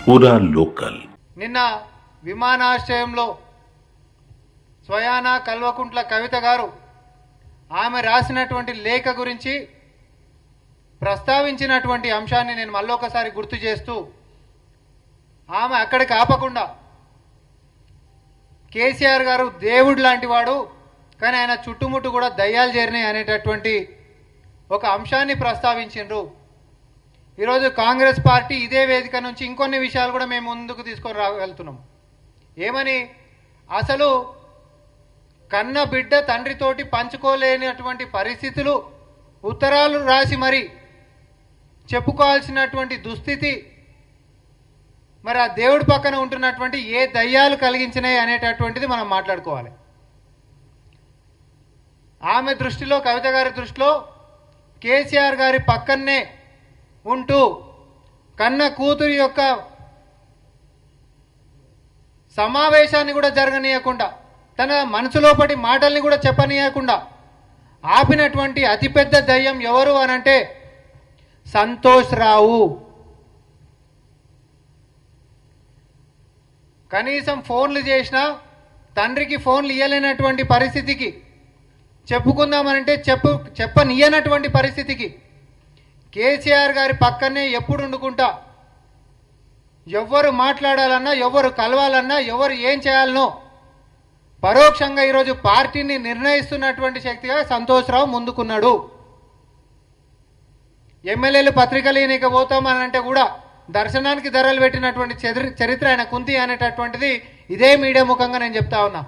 పూరా లోకల్. నిన్న విమానాశ్రయంలో స్వయాన కల్వకుంట్ల కవిత గారు ఆమె రాసినటువంటి లేఖ గురించి ప్రస్తావించినటువంటి అంశాన్ని నేను మళ్ళొకసారి గుర్తు చేస్తూ, ఆమె అక్కడికి ఆపకుండా కేసీఆర్ గారు దేవుడు లాంటి వాడు, కానీ ఆయన చుట్టుముట్టు కూడా దయ్యాలు చేరినాయి అనేటటువంటి ఒక అంశాన్ని ప్రస్తావించిండ్రు. ఈరోజు కాంగ్రెస్ పార్టీ ఇదే వేదిక నుంచి ఇంకొన్ని విషయాలు కూడా మేము ముందుకు తీసుకొని రాగలుగుతున్నాం. ఏమని? అసలు కన్న బిడ్డ తండ్రితోటి పంచుకోలేనటువంటి పరిస్థితులు, ఉత్తరాలు రాసి మరి చెప్పుకోవాల్సినటువంటి దుస్థితి, మరి ఆ దేవుడి పక్కన ఉంటున్నటువంటి ఏ దయ్యాలు కలిగించినాయి అనేటటువంటిది మనం మాట్లాడుకోవాలి. ఆమె దృష్టిలో, కవిత గారి దృష్టిలో కేసీఆర్ గారి పక్కనే ఉంటూ కన్న కూతురి యొక్క సమావేశాన్ని కూడా జరగనీయకుండా, తన మనసులోపటి మాటల్ని కూడా చెప్పనీయకుండా ఆపినటువంటి అతిపెద్ద దయ్యం ఎవరు అనంటే సంతోష్ రావు. కనీసం ఫోన్లు చేసినా తండ్రికి ఫోన్లు ఇవ్వలేనటువంటి పరిస్థితికి, చెప్పుకుందామనంటే చెప్పనియనటువంటి పరిస్థితికి కేసీఆర్ గారి పక్కనే ఎప్పుడు వండుకుంటా, ఎవరు మాట్లాడాలన్నా, ఎవరు కలవాలన్నా, ఎవరు ఏం చేయాలనో పరోక్షంగా ఈరోజు పార్టీని నిర్ణయిస్తున్నటువంటి శక్తిగా సంతోష్ రావు ముందుకున్నాడు. ఎమ్మెల్యేలు పత్రికలు ఈయనక పోతామనంటే కూడా దర్శనానికి ధరలు పెట్టినటువంటి చరిత్ర ఆయన కుంతి అనేటటువంటిది ఇదే మీడియా ముఖంగా నేను చెప్తా ఉన్నా.